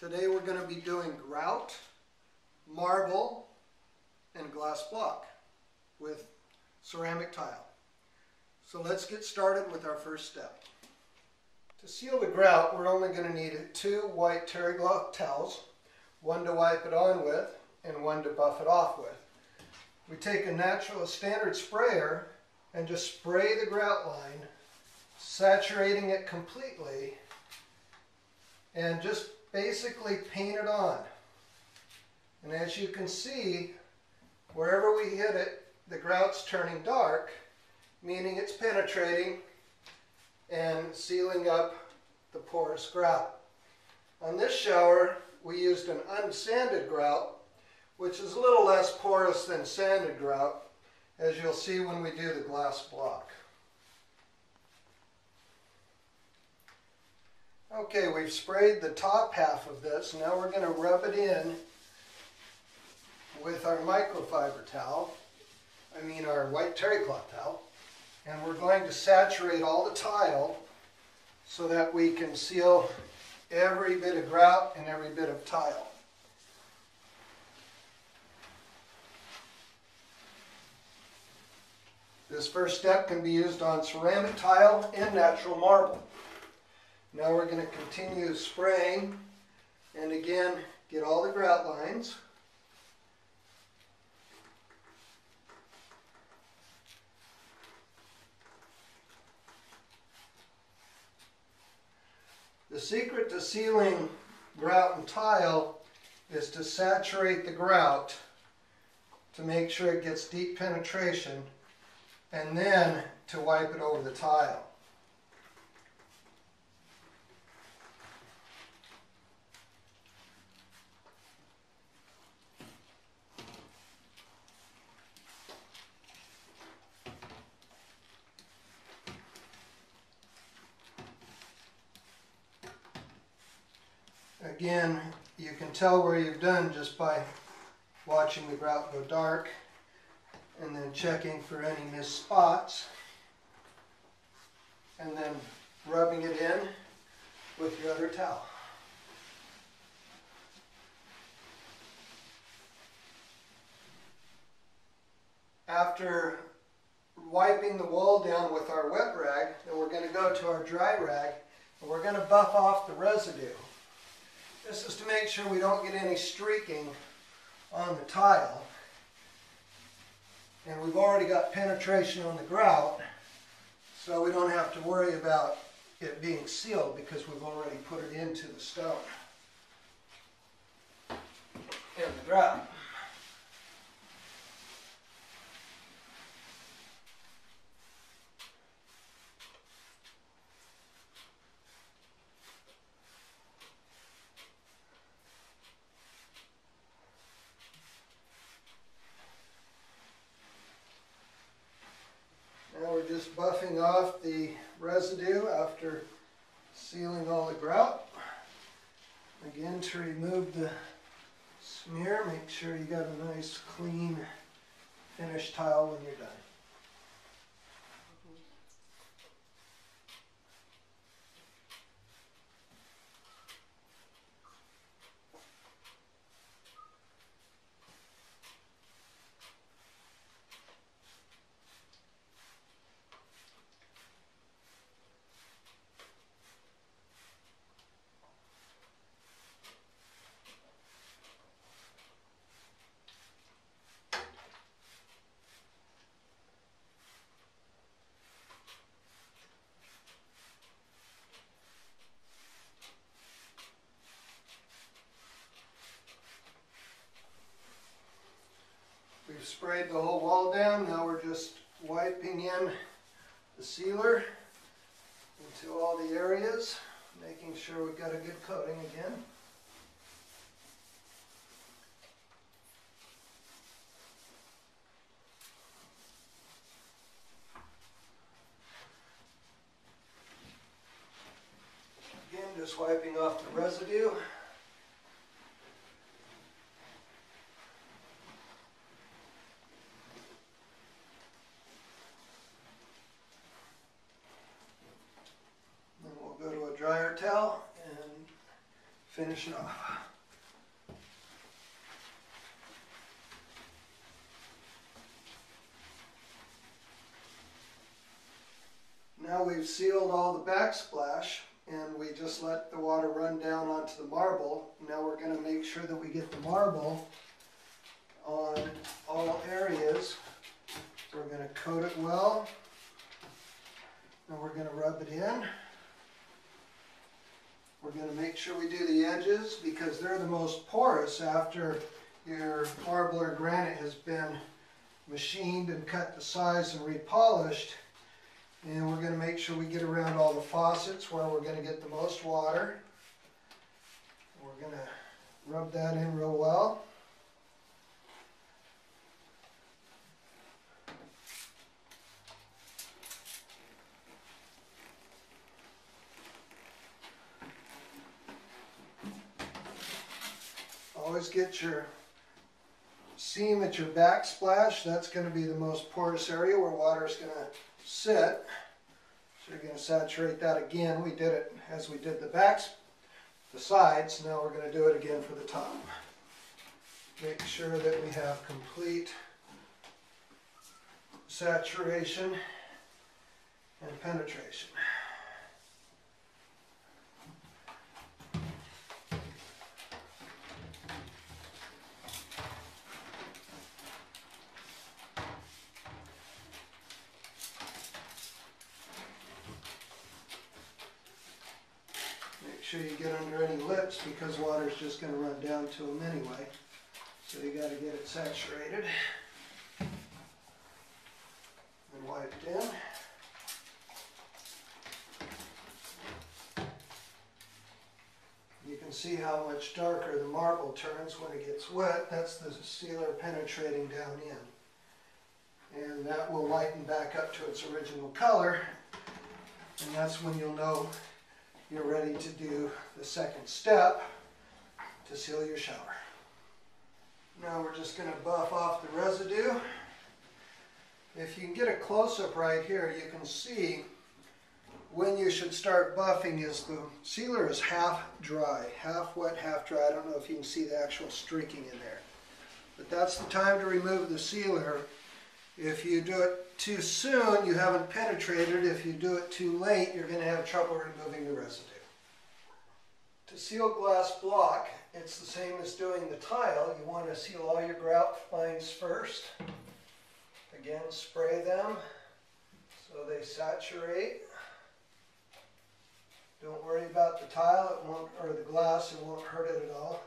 Today we're going to be doing grout, marble, and glass block with ceramic tile. So let's get started with our first step. To seal the grout, we're only going to need 2 white terry cloth towels, one to wipe it on with and one to buff it off with. We take a standard sprayer and just spray the grout line, saturating it completely, and just basically paint it on. And as you can see, wherever we hit it, the grout's turning dark, meaning it's penetrating and sealing up the porous grout. On this shower, we used an unsanded grout, which is a little less porous than sanded grout, as you'll see when we do the glass block. Okay, we've sprayed the top half of this. Now we're going to rub it in with our microfiber towel, our white terry cloth towel, and we're going to saturate all the tile so that we can seal every bit of grout and every bit of tile. This first step can be used on ceramic tile and natural marble. Now we're going to continue spraying and again get all the grout lines. The secret to sealing grout and tile is to saturate the grout to make sure it gets deep penetration, and then to wipe it over the tile. Again, you can tell where you've done just by watching the grout go dark and then checking for any missed spots and then rubbing it in with your other towel. After wiping the wall down with our wet rag, then we're going to go to our dry rag and we're going to buff off the residue. This is to make sure we don't get any streaking on the tile. And we've already got penetration on the grout, so we don't have to worry about it being sealed because we've already put it into the stone and the grout. Now we're just buffing off the residue after sealing all the grout. Again, to remove the smear, make sure you got a nice clean finished tile when you're done. We've sprayed the whole wall down. Now we're just wiping in the sealer into all the areas, making sure we've got a good coating again. Again, just wiping off the residue. dryer towel and finish it off. Now we've sealed all the backsplash and we just let the water run down onto the marble. Now we're going to make sure that we get the marble on all areas. We're going to coat it well and we're going to rub it in. We're going to make sure we do the edges because they're the most porous after your marble or granite has been machined and cut to size and repolished. And we're going to make sure we get around all the faucets where we're going to get the most water. We're going to rub that in real well. Always get your seam at your backsplash. That's going to be the most porous area where water is going to sit. So you're going to saturate that again. We did it as we did the sides. Now we're going to do it again for the top. Make sure that we have complete saturation and penetration. Make sure you get under any lips because water is just going to run down to them anyway. So you got to get it saturated and wiped in. You can see how much darker the marble turns when it gets wet. That's the sealer penetrating down in. And that will lighten back up to its original color. And that's when you'll know you're ready to do the second step to seal your shower. Now we're just going to buff off the residue. If you can get a close-up right here, you can see when you should start buffing is the sealer is half dry, half wet, half dry. I don't know if you can see the actual streaking in there. But that's the time to remove the sealer. If you do it too soon, you haven't penetrated. If you do it too late, you're going to have trouble removing the residue. To seal glass block, it's the same as doing the tile. You want to seal all your grout lines first. Again, spray them so they saturate. Don't worry about the tile, it won't, or the glass, it won't hurt it at all.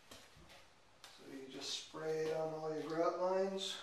So you just spray it on all your grout lines.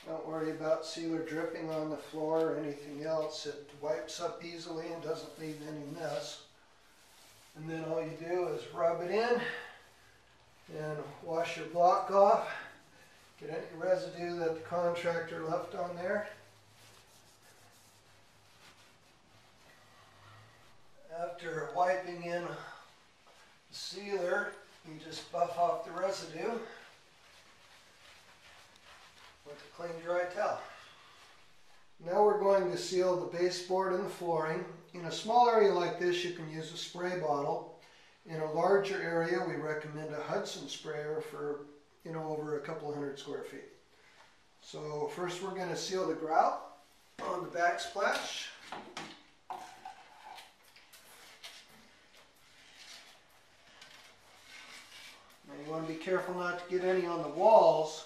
Don't worry about sealer dripping on the floor or anything else. It wipes up easily and doesn't leave any mess. And then all you do is rub it in and wash your block off. Get any residue that the contractor left on there. After wiping in the sealer, you just buff off the residue with a clean dry towel. Now we're going to seal the baseboard and the flooring. In a small area like this, you can use a spray bottle. In a larger area, we recommend a Hudson sprayer for, over a couple of 100 square feet. So first we're going to seal the grout on the backsplash. Now you want to be careful not to get any on the walls,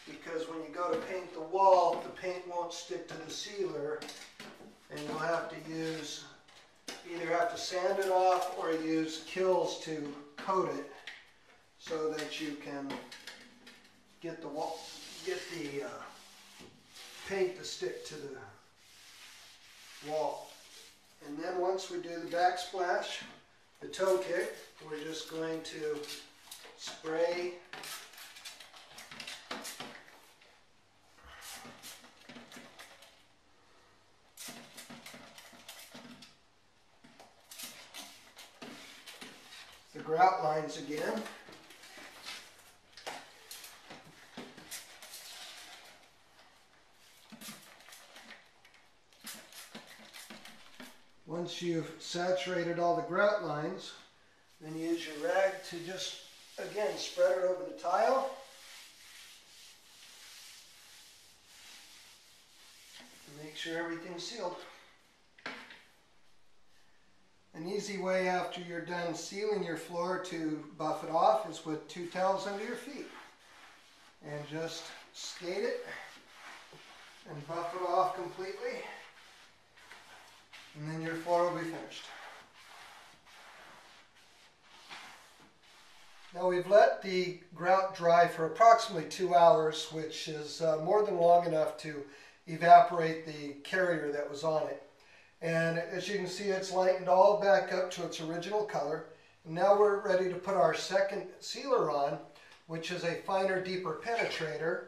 because when you go to paint the wall, the paint won't stick to the sealer, and you'll have to either have to sand it off or use kills to coat it so that you can get the paint to stick to the wall. And then once we do the backsplash, the toe kick, we're just going to spray the grout lines again. Once you've saturated all the grout lines, then use your rag to just, again, spread it over the tile. And make sure everything's sealed. An easy way after you're done sealing your floor to buff it off is with 2 towels under your feet. And just skate it and buff it off completely. And then your floor will be finished. Now we've let the grout dry for approximately 2 hours, which is more than long enough to evaporate the carrier that was on it. And as you can see, it's lightened all back up to its original color. And now we're ready to put our second sealer on, which is a finer, deeper penetrator,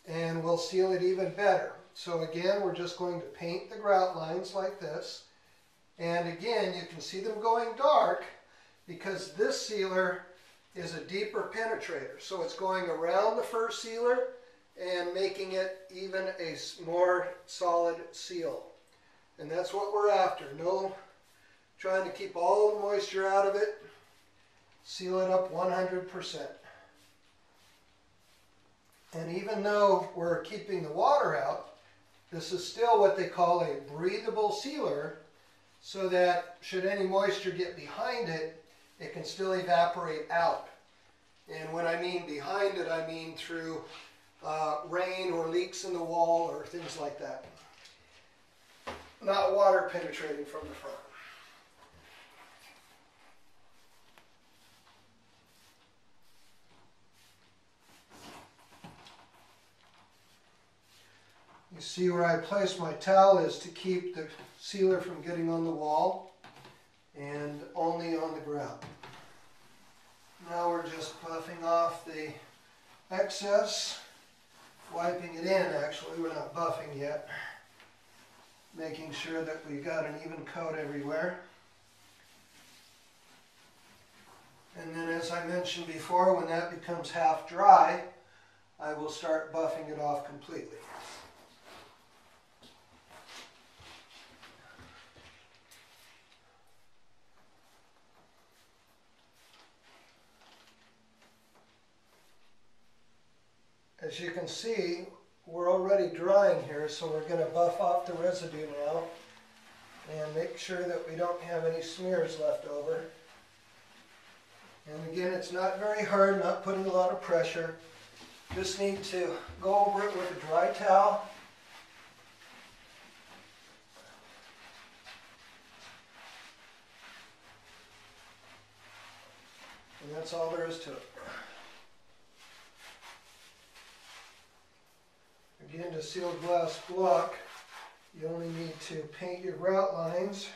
and we'll seal it even better. So again, we're just going to paint the grout lines like this. And again, you can see them going dark because this sealer is a deeper penetrator. So it's going around the first sealer and making it even a more solid seal. And that's what we're after. No trying to keep all the moisture out of it. Seal it up 100%. And even though we're keeping the water out, this is still what they call a breathable sealer, so that should any moisture get behind it, it can still evaporate out. And when I mean behind it, I mean through rain or leaks in the wall or things like that. Not water penetrating from the front. You see where I place my towel is to keep the sealer from getting on the wall and only on the grout. Now we're just buffing off the excess, wiping it in actually, we're not buffing yet. Making sure that we got an even coat everywhere. And then as I mentioned before, when that becomes half dry, I will start buffing it off completely. As you can see, we're already drying here, so we're going to buff off the residue now and make sure that we don't have any smears left over. And again, it's not very hard, not putting a lot of pressure. Just need to go over it with a dry towel. And that's all there is to it. Again, to seal glass block, you only need to paint your grout lines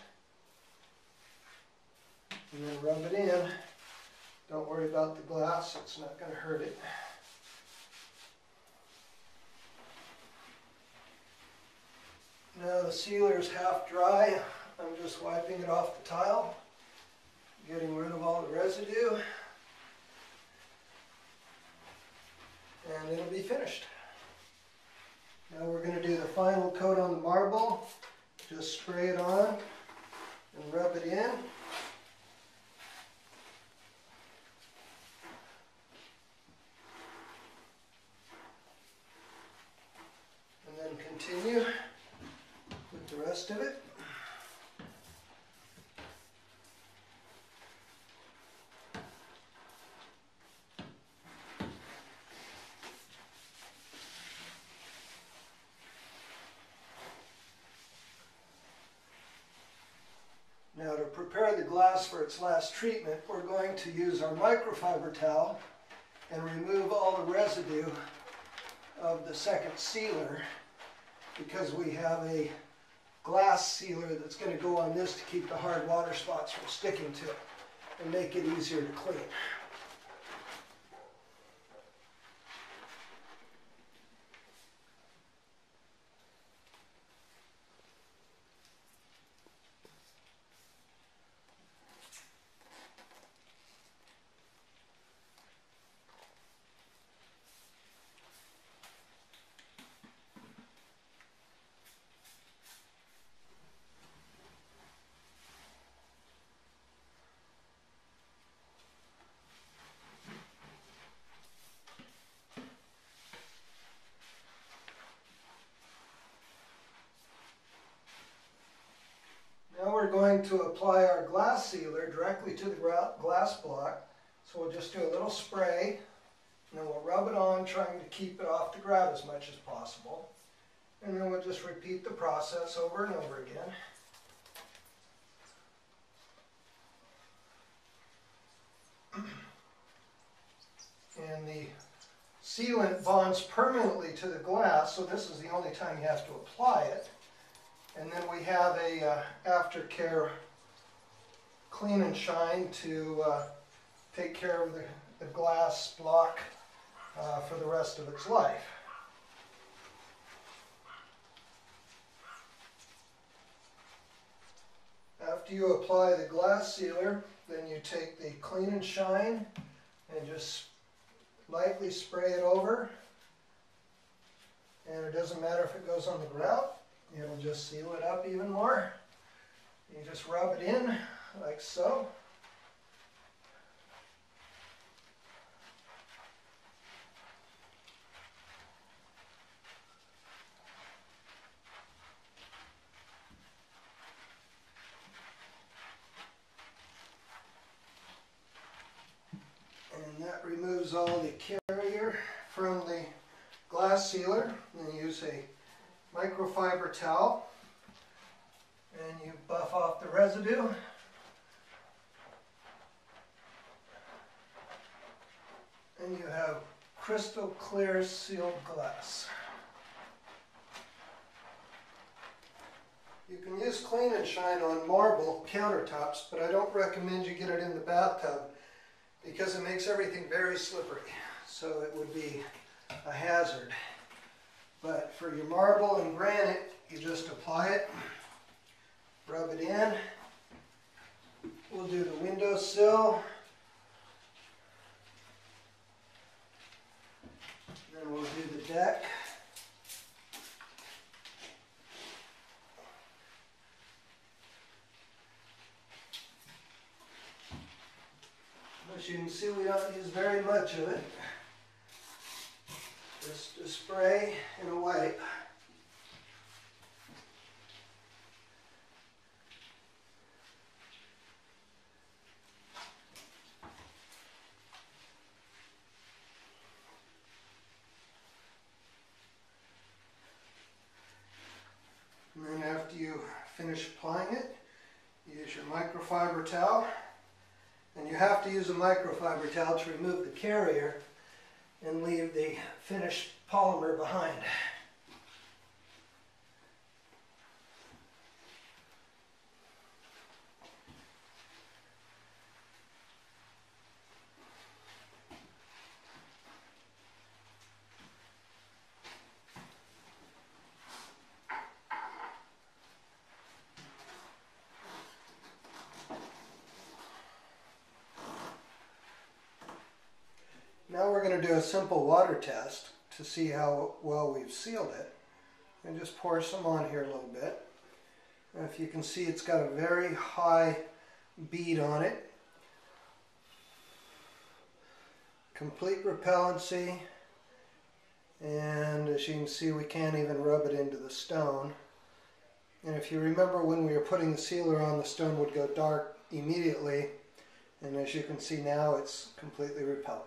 and then rub it in. Don't worry about the glass, it's not going to hurt it. Now the sealer is half dry. I'm just wiping it off the tile, getting rid of all the residue, and it'll be finished. Now we're going to do the final coat on the marble. Just spray it on and rub it in. And then continue with the rest of it. Now to prepare the glass for its last treatment, we're going to use our microfiber towel and remove all the residue of the second sealer, because we have a glass sealer that's going to go on this to keep the hard water spots from sticking to it. and make it easier to clean. Now we're going to apply our glass sealer directly to the glass block. So we'll just do a little spray, and then we'll rub it on, trying to keep it off the grout as much as possible. And then we'll just repeat the process over and over again. And the sealant bonds permanently to the glass, so this is the only time you have to apply it. And then we have a Aftercare clean and shine to take care of the glass block for the rest of its life. After you apply the glass sealer, then you take the clean and shine and just lightly spray it over. And it doesn't matter if it goes on the grout. It'll just seal it up even more. You just rub it in like so. And that removes all the carrier from the glass sealer. Then use a microfiber towel and you buff off the residue. And you have crystal clear sealed glass. You can use clean and shine on marble countertops, but I don't recommend you get it in the bathtub because it makes everything very slippery. So it would be a hazard. But for your marble and granite, you just apply it, rub it in. We'll do the windowsill. Then we'll do the deck. As you can see, we don't use very much of it. Just a spray and a wipe. And then after you finish applying it, use your microfiber towel. And you have to use a microfiber towel to remove the carrier and leave the finished polymer behind. Now we're going to do a simple water test to see how well we've sealed it. And just pour some on here a little bit. And if you can see, it's got a very high bead on it. Complete repellency. And as you can see, we can't even rub it into the stone. And if you remember when we were putting the sealer on, the stone would go dark immediately. And as you can see now, it's completely repellent.